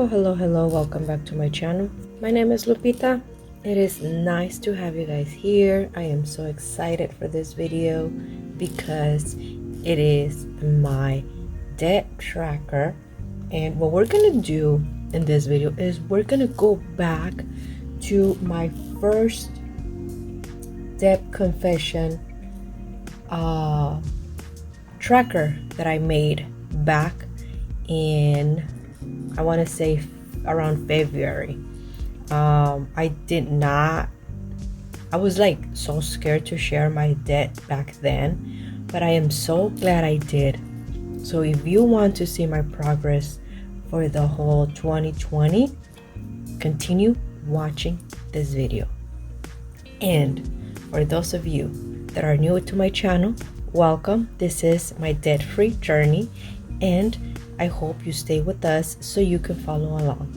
Hello, welcome back to my channel. My name is Lupita. It is nice to have you guys here. I am so excited for this video because it is my debt tracker, and what we're gonna do in this video is we're gonna go back to my first debt confession tracker that I made back in, I want to say, around February. I was like so scared to share my debt back then, but I am so glad I did. So if you want to see my progress for the whole 2020, continue watching this video. And for those of you that are new to my channel, welcome. This is my debt-free journey, and I hope you stay with us so you can follow along.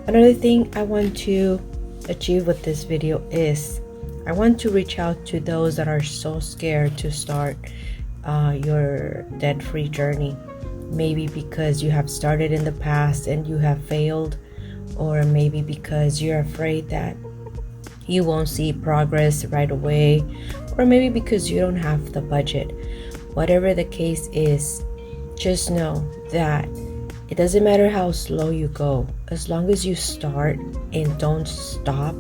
Another thing I want to achieve with this video is I want to reach out to those that are so scared to start your debt-free journey. Maybe because you have started in the past and you have failed, or maybe because you're afraid that you won't see progress right away, or maybe because you don't have the budget. Whatever the case is, just know that it doesn't matter how slow you go. As long as you start and don't stop,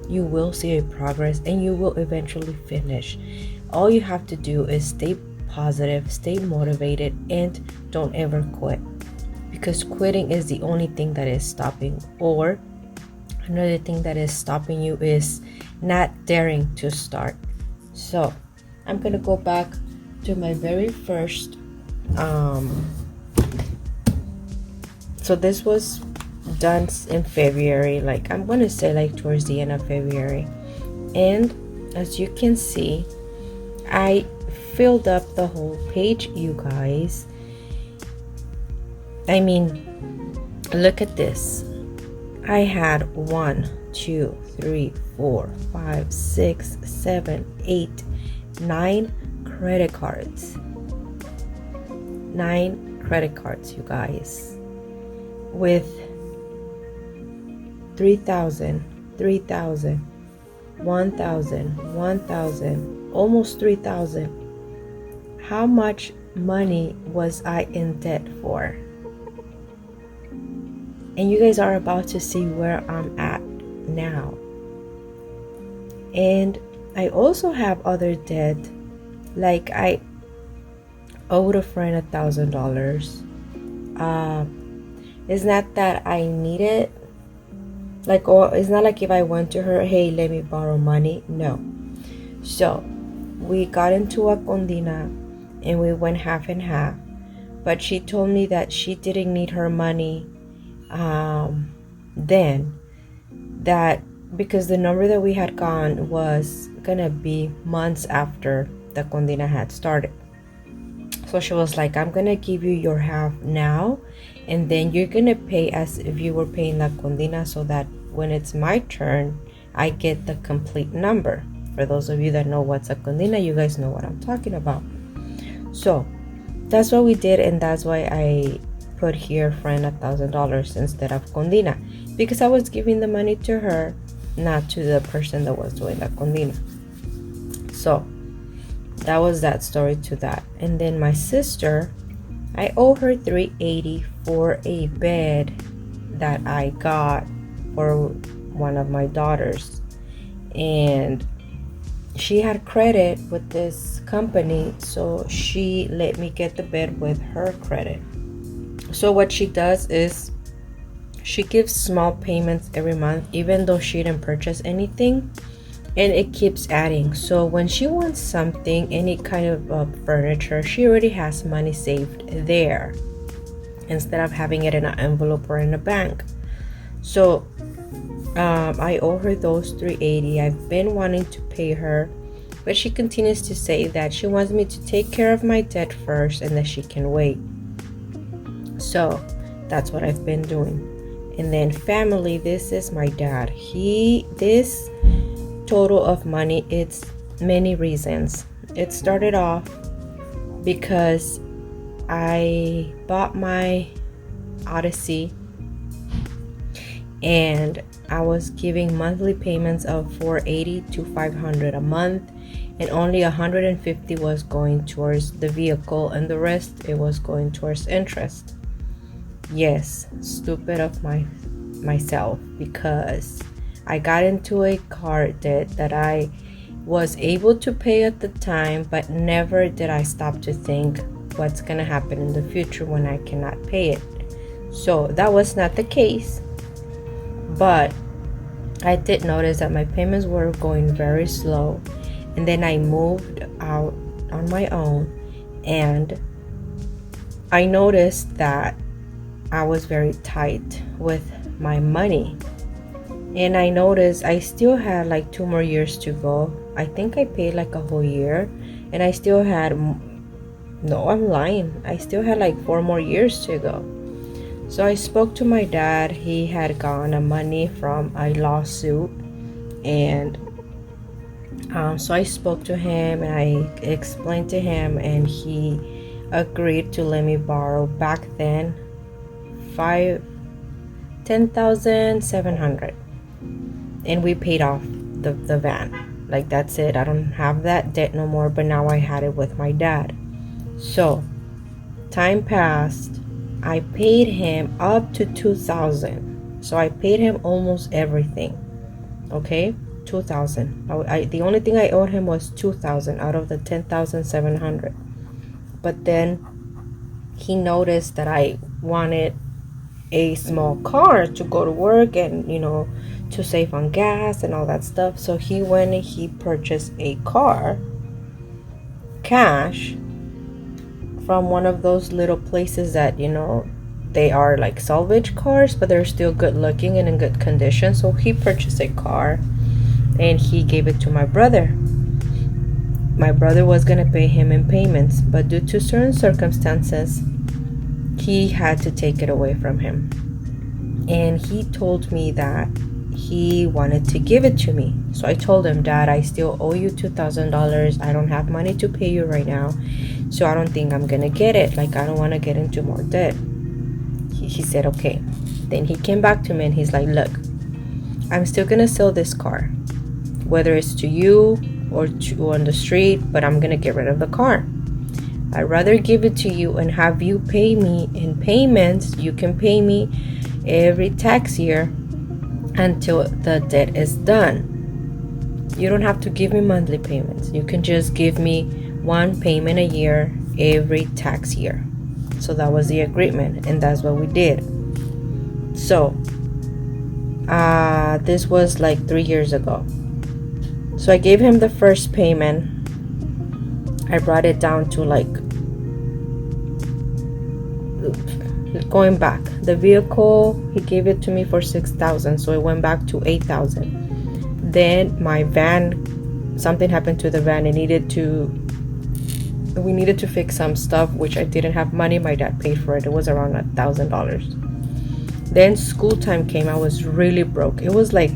you will see a progress and you will eventually finish. All you have to do is stay positive, stay motivated, and don't ever quit, because quitting is the only thing that is stopping. Or another thing that is stopping you is not daring to start. So I'm gonna go back to my very first so this was done in February, like I'm gonna say like towards the end of February. And as you can see, I filled up the whole page, you guys. I mean, look at this. I had 1, 2, 3, 4, 5, 6, 7, 8, 9 credit cards. 9 credit cards, you guys, with 3,000, 3,000, 1,000, 1,000, almost 3,000. How much money was I in debt for? And you guys are about to see where I'm at now. And I also have other debt, like I owed a friend $1,000. It's not that I need it, like, or it's not like if I went to her, hey, let me borrow money. No. So we got into a condena and we went half and half, but she told me that she didn't need her money then, that because the number that we had gone was gonna be months after the condena had started. So she was like, I'm gonna give you your half now, and then you're gonna pay as if you were paying la condena, so that when it's my turn, I get the complete number. For those of you that know what's a condena, you guys know what I'm talking about. So that's what we did, and that's why I put here friend $1,000 instead of condena, because I was giving the money to her, not to the person that was doing the condena. So that was that story to that. And then my sister, I owe her $380 for a bed that I got for one of my daughters, and she had credit with this company, so she let me get the bed with her credit. So what she does is she gives small payments every month, even though she didn't purchase anything, and it keeps adding. So when she wants something, any kind of furniture, she already has money saved there instead of having it in an envelope or in a bank. So I owe her those $380. I've been wanting to pay her, but she continues to say that she wants me to take care of my debt first and that she can wait. So that's what I've been doing. And then family, this is my dad. This total of money, it's many reasons. It started off because I bought my Odyssey and I was giving monthly payments of $480 to $500 a month, and only $150 was going towards the vehicle, and the rest it was going towards interest. Yes, stupid of myself, because I got into a car debt that I was able to pay at the time, but never did I stop to think what's gonna happen in the future when I cannot pay it. So that was not the case, but I did notice that my payments were going very slow, and then I moved out on my own, and I noticed that I was very tight with my money, and I noticed I still had like 2 more years to go. I think I paid like a whole year, and I still had, no, I'm lying, I still had like 4 more years to go. So I spoke to my dad. He had gotten money from a lawsuit, and so I spoke to him and I explained to him, and he agreed to let me borrow back then $10,700, and we paid off the van. Like, that's it. I don't have that debt no more, but now I had it with my dad. So time passed. I paid him up to $2,000. So I paid him almost everything. Okay, $2,000. The only thing I owed him was $2,000 out of the $10,700. But then he noticed that I wanted a small car to go to work, and to save on gas and all that stuff. So he went and he purchased a car cash from one of those little places that they are like salvage cars, but they're still good looking and in good condition. So he purchased a car and he gave it to my brother. My brother was gonna pay him in payments, but due to certain circumstances, he had to take it away from him. And he told me that he wanted to give it to me. So I told him, Dad, I still owe you $2,000. I don't have money to pay you right now, so I don't think I'm gonna get it. Like, I don't want to get into more debt. He said, okay. Then he came back to me and he's like, look, I'm still gonna sell this car, whether it's to you or on the street, but I'm gonna get rid of the car. I'd rather give it to you and have you pay me in payments. You can pay me every tax year until the debt is done. You don't have to give me monthly payments. You can just give me one payment a year every tax year. So that was the agreement, and that's what we did. So this was like 3 years ago. So I gave him the first payment. I brought it down to like, going back, the vehicle, he gave it to me for $6,000, so it went back to $8,000. Then my van, something happened to the van. We needed to fix some stuff, which I didn't have money. My dad paid for it. It was around $1,000. Then school time came. I was really broke. It was like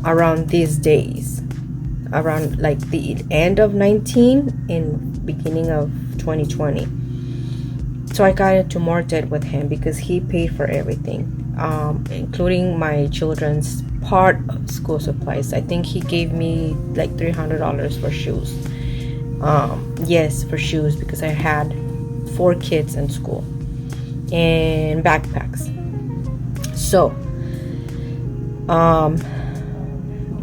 around these days, around like the end of 19 and beginning of 2020. So I got into more debt with him because he paid for everything, including my children's part of school supplies. I think he gave me like $300 for shoes. Yes, for shoes, because I had 4 kids in school, and backpacks. So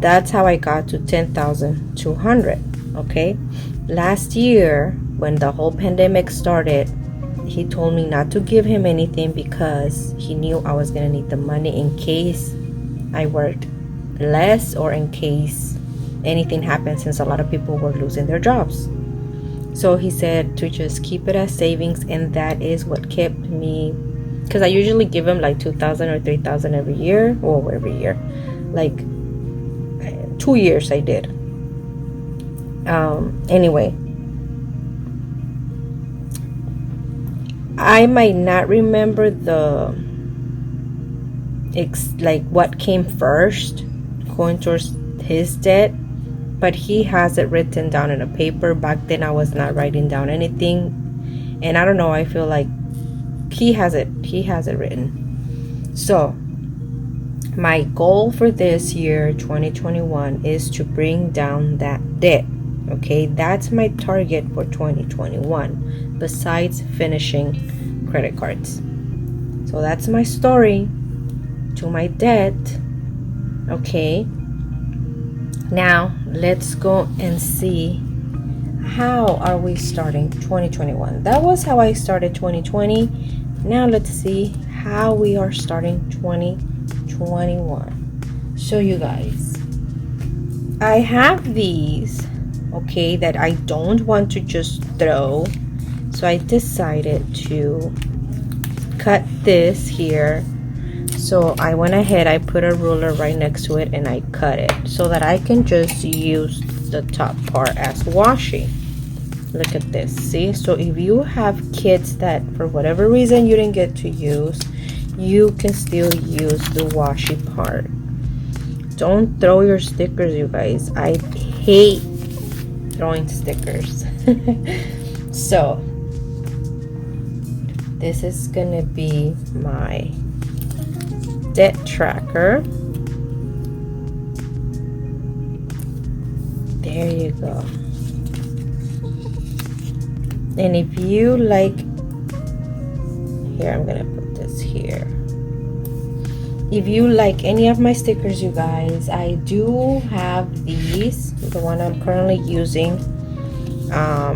that's how I got to $10,200. Okay, last year when the whole pandemic started, he told me not to give him anything because he knew I was gonna need the money in case I worked less or in case anything happened, since a lot of people were losing their jobs. So he said to just keep it as savings, and that is what kept me, because I usually give him like $2,000 or $3,000 every year, or every year, like 2 years I did. Anyway, I might not remember like what came first, going towards his debt, but he has it written down in a paper. Back then I was not writing down anything, and I don't know, I feel like he has it written. So my goal for this year 2021 is to bring down that debt. Okay, that's my target for 2021, besides finishing credit cards. So that's my story to my debt. Okay, now let's go and see how are we starting 2021. That was how I started 2020. Now let's see how we are starting 2021. So you guys, I have these, okay, that I don't want to just throw. So I decided to cut this here. So I went ahead, I put a ruler right next to it and I cut it so that I can just use the top part as washi. Look at this, see? So if you have kids that for whatever reason you didn't get to use, you can still use the washi part. Don't throw your stickers, you guys. I hate throwing stickers. So this is gonna be my debt tracker. There you go. And if you like, here, I'm gonna put this here. If you like any of my stickers, you guys, I do have these. The one I'm currently using,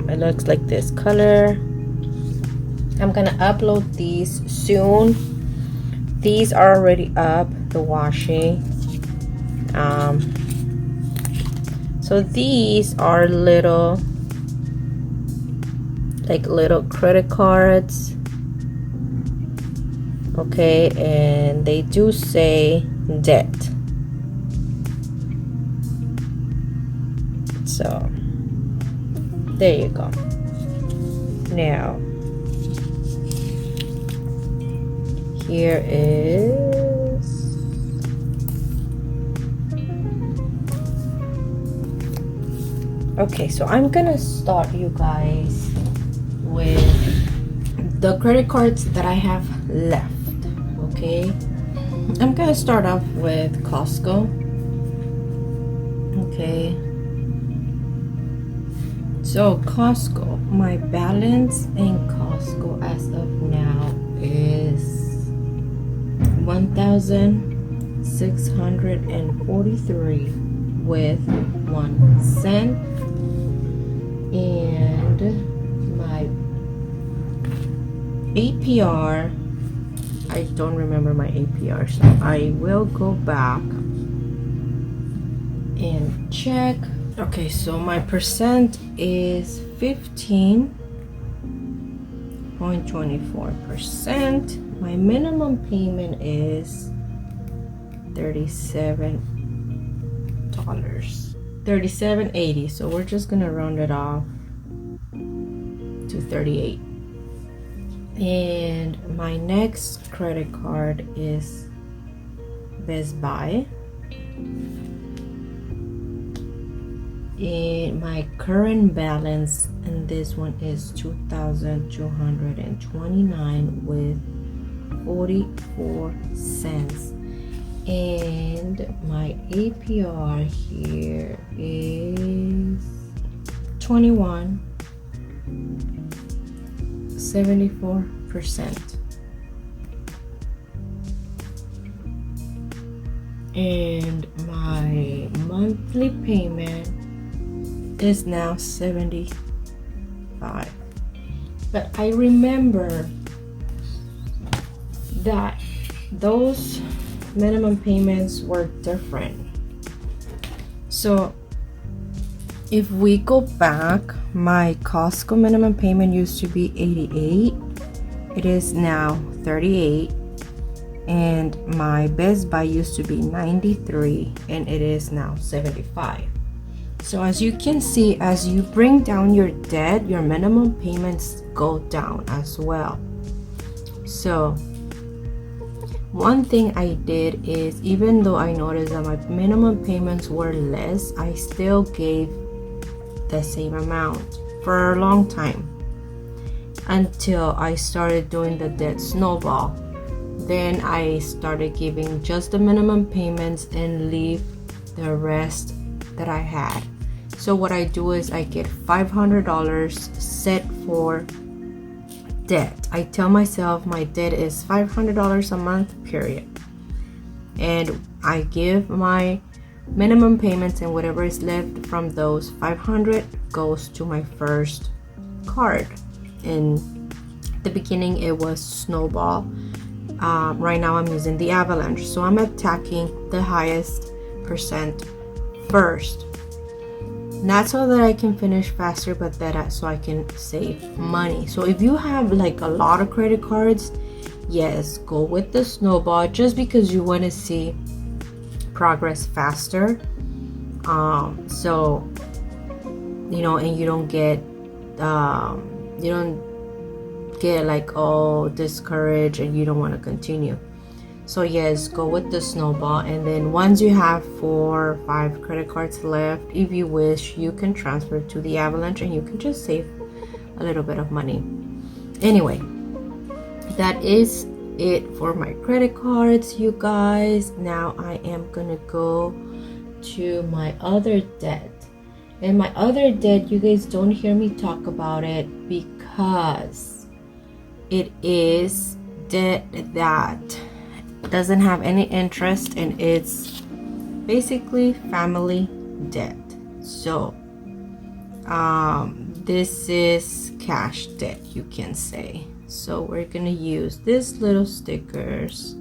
it looks like this color. I'm gonna upload these soon. These are already up, the washi. So these are little credit cards, okay, and they do say debt. So there you go. Now here is okay, so I'm gonna start, you guys, with the credit cards that I have left. Okay, I'm gonna start off with Costco. Okay, so Costco, my balance in Costco as of now is $1,643 with 1 cent, and my APR, I don't remember my APR, so I will go back and check. Okay, so my percent is 15.24%. My minimum payment is $37.80. So we're just gonna round it off to 38. And my next credit card is Best Buy. And my current balance in this one is $2,229 with 44 cents, and my APR here is 21.74%, and my monthly payment is now $75. But I remember that those minimum payments were different. So if we go back, my Costco minimum payment used to be $88. It is now $38. And my Best Buy used to be $93, and it is now $75. So as you can see, as you bring down your debt, your minimum payments go down as well. So one thing I did is, even though I noticed that my minimum payments were less, I still gave the same amount for a long time, until I started doing the debt snowball, then I started giving just the minimum payments and leave the rest that I had. So what I do is I get $500 set for debt. I tell myself my debt is $500 a month, period. And I give my minimum payments, and whatever is left from those 500 goes to my first card. In the beginning it was Snowball. Right now I'm using the Avalanche, so I'm attacking the highest percent first, not so that I can finish faster, but that so I can save money. So if you have like a lot of credit cards, yes, go with the Snowball, just because you want to see progress faster. So and you don't get like all discouraged and you don't want to continue. So yes, go with the Snowball, and then once you have 4 or 5 credit cards left, if you wish, you can transfer to the Avalanche and you can just save a little bit of money. Anyway, that is it for my credit cards, you guys. Now I am gonna go to my other debt. And my other debt, you guys don't hear me talk about it because it is debt that doesn't have any interest, and it's basically family debt. So this is cash debt, you can say. So we're gonna use these little stickers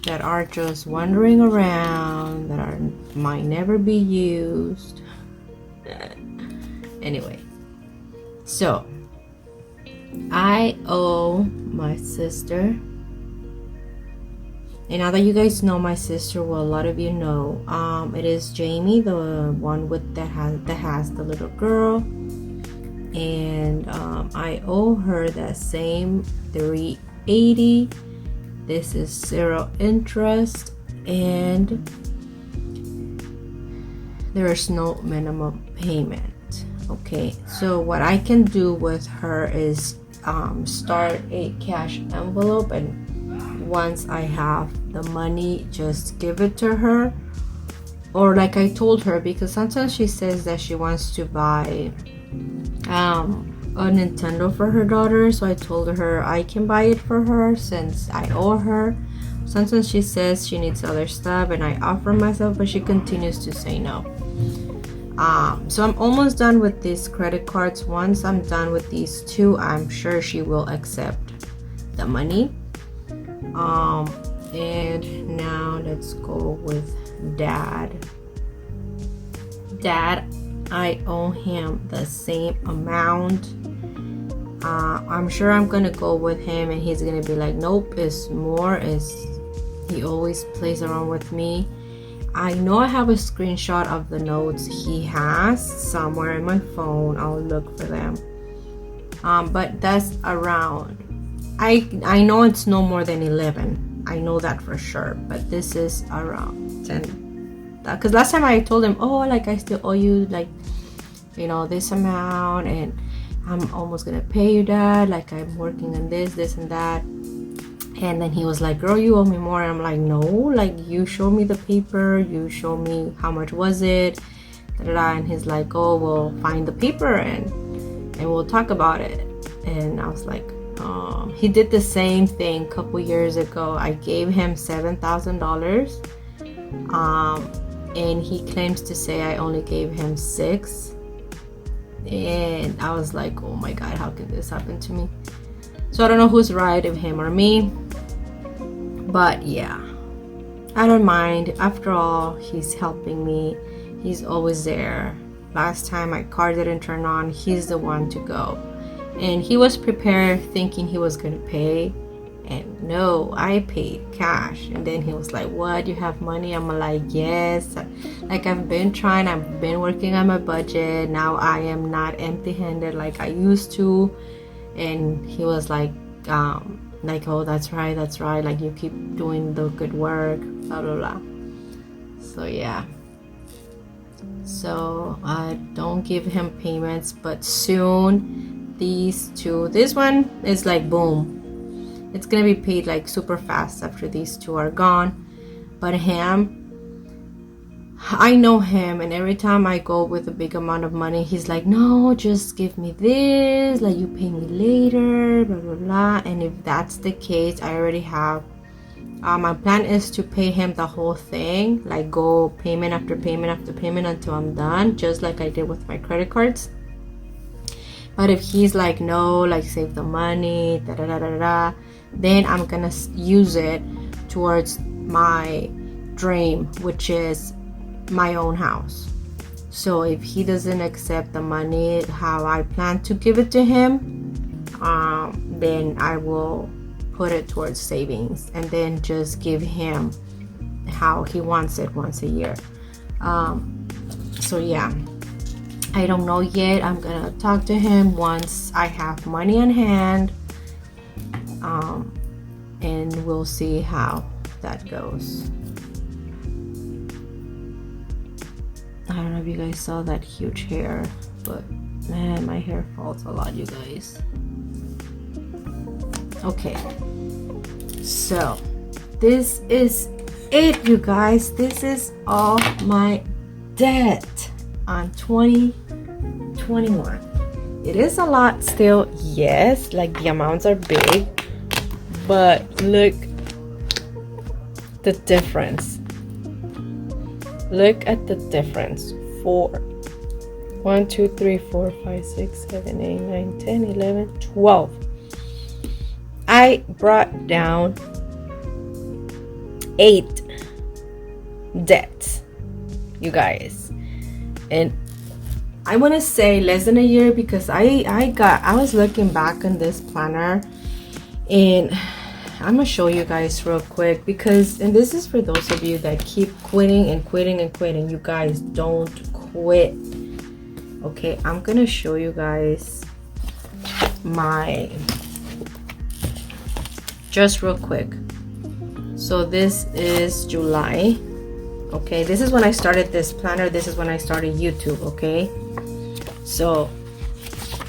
that are just wandering around, that might never be used. Anyway, so I owe my sister, and now that you guys know my sister, well, a lot of you know, it is Jamie, the one with that has the little girl, and I owe her that same $380. This is 0 interest, and there is no minimum payment. Okay, so what I can do with her is start a cash envelope, and once I have the money, just give it to her. Or like I told her, because sometimes she says that she wants to buy a Nintendo for her daughter, so I told her I can buy it for her since I owe her. Sometimes she says she needs other stuff and I offer myself, but she continues to say no. So I'm almost done with these credit cards. Once I'm done with these 2, I'm sure she will accept the money. And now let's go with Dad. Dad, I owe him the same amount. I'm sure I'm gonna go with him and he's gonna be like, nope, it's more. He always plays around with me. I know I have a screenshot of the notes he has somewhere in my phone. I'll look for them. But that's around, I know it's no more than 11. I know that for sure, but this is around 10. Because last time I told him, oh, like I still owe you like, this amount, and I'm almost gonna pay you, Dad. Like I'm working on this and that. And then he was like, girl, you owe me more. And I'm like, no, like you show me the paper, you show me how much was it, and he's like, oh, we'll find the paper and we'll talk about it. And I was like, he did the same thing a couple years ago. I gave him $7,000, and he claims to say I only gave him 6. And I was like, oh my God, how can this happen to me? So I don't know who's right, if him or me. But yeah, I don't mind. After all, he's helping me. He's always there. Last time my car didn't turn on, he's the one to go. And he was prepared thinking he was going to pay. And no, I paid cash. And then he was like, what, you have money? I'm like, yes. Like I've been working on my budget. Now I am not empty-handed like I used to. And he was like, oh, that's right, like you keep doing the good work, blah blah blah. So yeah, so I don't give him payments, but soon these 2, this one is like boom, it's gonna be paid like super fast after these two are gone. But him, I know him, and every time I go with a big amount of money, he's like, no, just give me this, like you pay me later, blah blah blah. And if that's the case, I already have my plan is to pay him the whole thing, like go payment after payment after payment until I'm done, just like I did with my credit cards. But if he's like, no, like save the money, da da da da da, then I'm gonna use it towards my dream, which is my own house. So if he doesn't accept the money how I plan to give it to him, then I will put it towards savings and then just give him how he wants it once a year. So yeah, I don't know yet. I'm gonna talk to him once I have money on hand, and we'll see how that goes. I don't know if you guys saw that huge hair, but man, my hair falls a lot, you guys. Okay, so this is it, you guys. This is all my debt on 2021. It is a lot still, yes, like the amounts are big, but look the difference. Look at the difference. 1 2 3 4 5 6 7 8 9 10 11 12. I brought down 8 debts, you guys, and I want to say less than a year, because I was looking back on this planner, and I'm gonna show you guys real quick, because, and this is for those of you that keep quitting and quitting and quitting. You guys don't quit. Okay, I'm gonna show you guys my, just real quick. So this is July. Okay, this is when I started this planner. This is when I started YouTube. Okay, so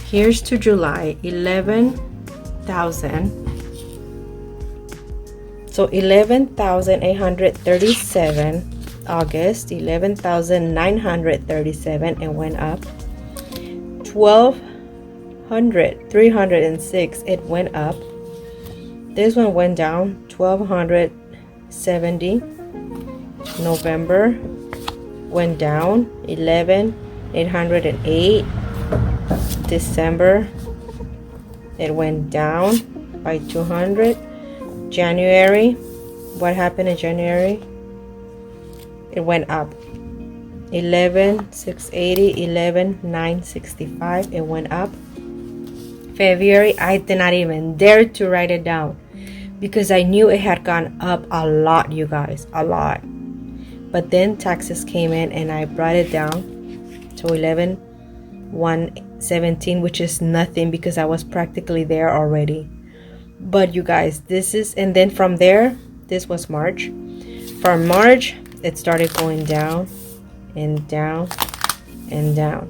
here's to July. 11,000. So 11,837. August 11,937, and went up. 12,306, it went up. This one went down. 1,270. November went down. 11,808. December, it went down by 200. January, what happened in January? It went up. 11,680. 11,965, it went up. February, I did not even dare to write it down, because I knew it had gone up a lot, you guys, a lot. But then taxes came in and I brought it down to 11,117, which is nothing because I was practically there already. But you guys, this is, and then from there, this was March. From March, it started going down and down and down.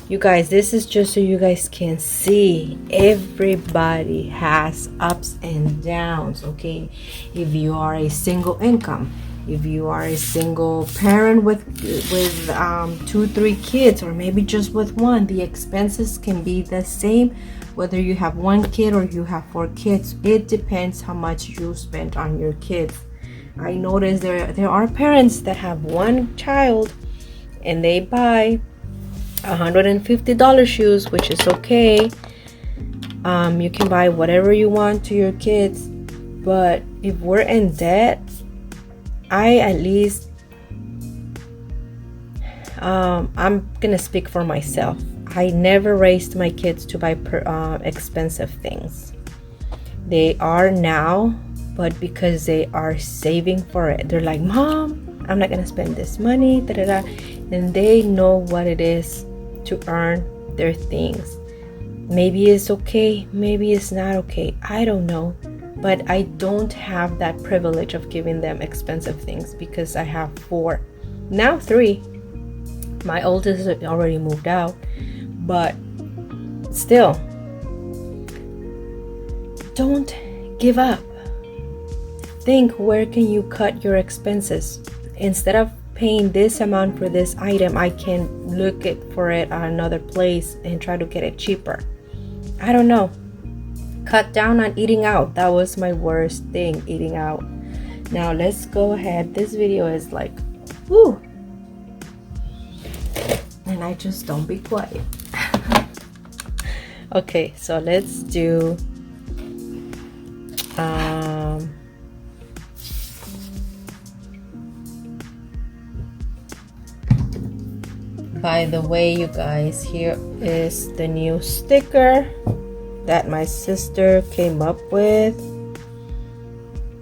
You guys, this is just so you guys can see everybody has ups and downs, okay? If you are a single income, if you are a single parent with 2-3 kids, or maybe just with one, the expenses can be the same whether you have 1 kid or you have 4 kids. It depends how much you spend on your kids. I noticed there are parents that have 1 child and they buy $150 shoes, which is okay. You can buy whatever you want to your kids, but if we're in debt, I at least I'm gonna speak for myself. I never raised my kids to buy expensive things. They are now, but because they are saving for it, they're like, Mom, I'm not gonna spend this money, da da da, and they know what it is to earn their things. Maybe it's okay, maybe it's not okay, I don't know, but I don't have that privilege of giving them expensive things because I have 4, now 3. My oldest already moved out, but still, don't give up. Think, where can you cut your expenses? Instead of paying this amount for this item, I can look for it at another place and try to get it cheaper. I don't know. Cut down on eating out. That was my worst thing, eating out. Now let's go ahead. This video is like, whoo. And I just don't be quiet. Okay, so let's do by the way, you guys, here is the new sticker that my sister came up with.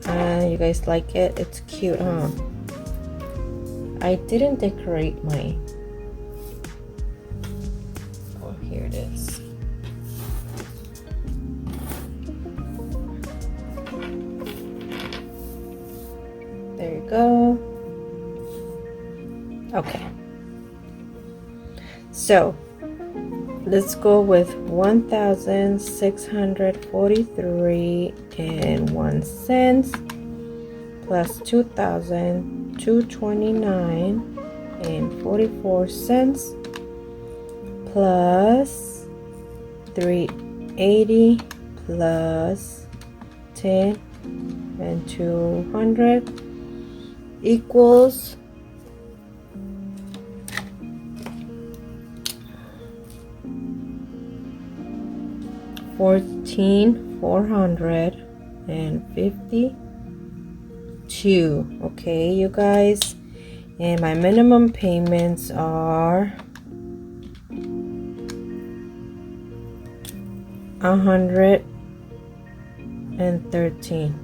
You guys like it? It's cute, huh? I didn't decorate my... Oh, here it is. There you go. Okay. So let's go with 1,643.01 plus 2,229.44 plus 380 plus 10 and 200 equals $14,452. Okay, you guys, and my minimum payments are $113.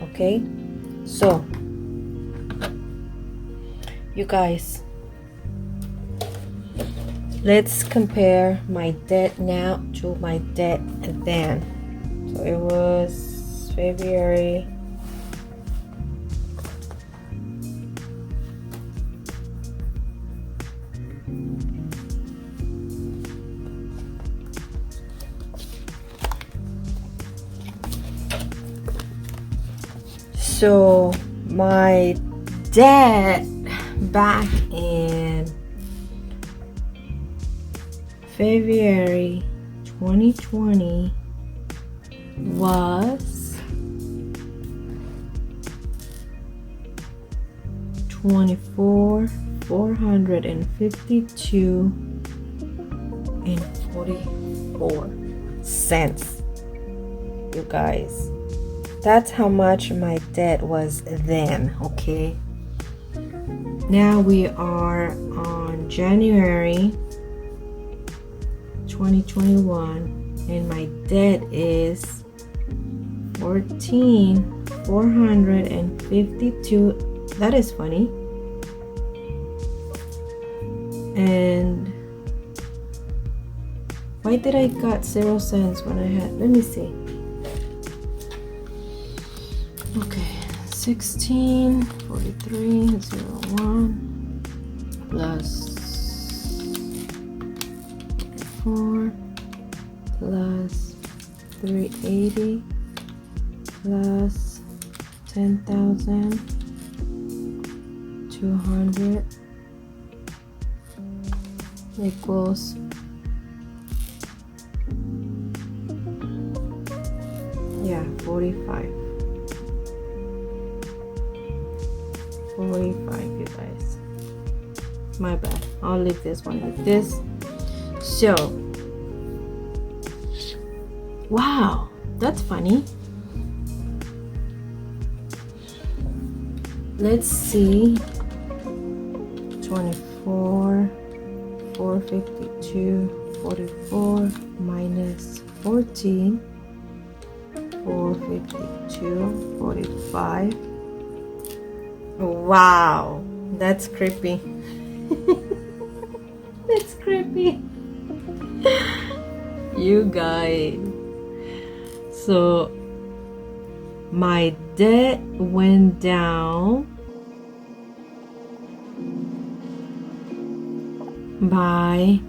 Okay, so you guys, let's compare my debt now to my debt then. So it was February. So my debt back in February 2020 was $24,452.44. You guys, that's how much my debt was then. Okay, now we are on January 2021 and my debt is 14,452. That is funny. And why did I got 0 cents when I had, let me see. Okay, 1643.01 plus 4 plus 380 plus 10,200 equals yeah 45, you guys. My bad. I'll leave this one with this. So wow, that's funny. Let's see. 24,452.44 minus 14,452.45. Wow, that's creepy. That's creepy. You guys. So my debt went down by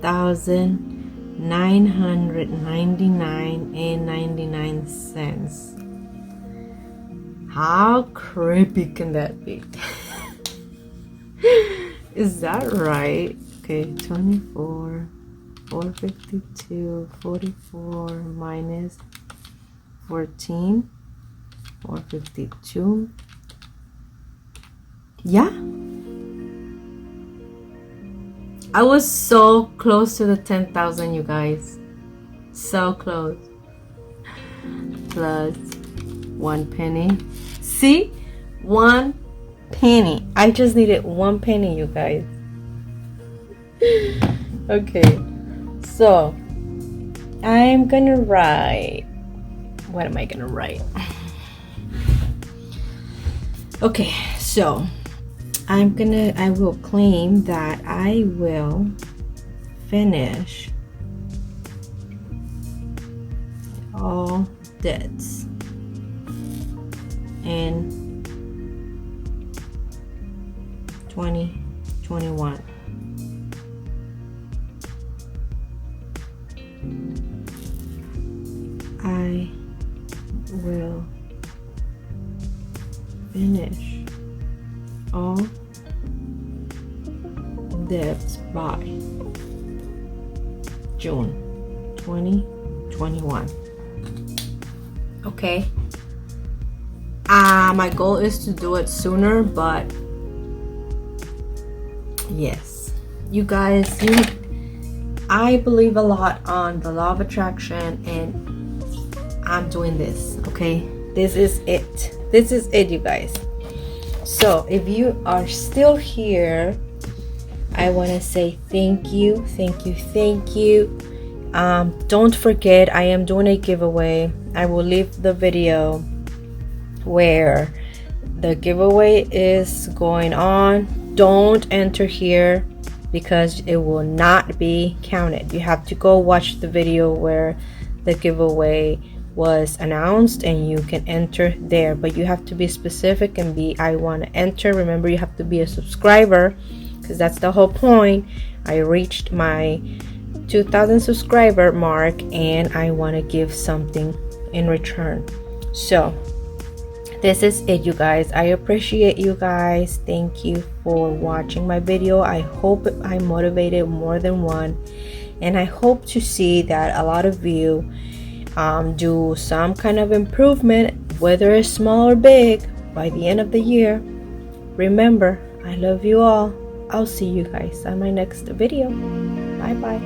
$10,999.99. How creepy can that be? Is that right? Okay, 24, 452, 44 minus 14, 452. Yeah. I was so close to the 10,000, you guys. So close. Plus 1 penny. See? 1 penny. I just needed 1 penny, you guys. Okay. So, I'm gonna write. What am I gonna write? Okay, so I will claim that I will finish all debts in 2021. I will finish all debts by June 2021. Okay. My goal is to do it sooner, but yes, you guys, I believe a lot on the law of attraction, and I'm doing this. Okay, this is it, you guys. So if you are still here, I want to say thank you. Don't forget, I am doing a giveaway. I will leave the video where the giveaway is going on. Don't enter here because it will not be counted. You have to go watch the video where the giveaway was announced and you can enter there, but you have to be specific and be I want to enter. Remember, you have to be a subscriber, because that's the whole point. I reached my 2,000 subscriber mark and I want to give something in return. So this is it, you guys. I appreciate you guys. Thank you for watching my video. I hope I motivated more than one, and I hope to see that a lot of you do some kind of improvement, whether it's small or big, by the end of the year. Remember, I love you all. I'll see you guys on my next video. Bye bye.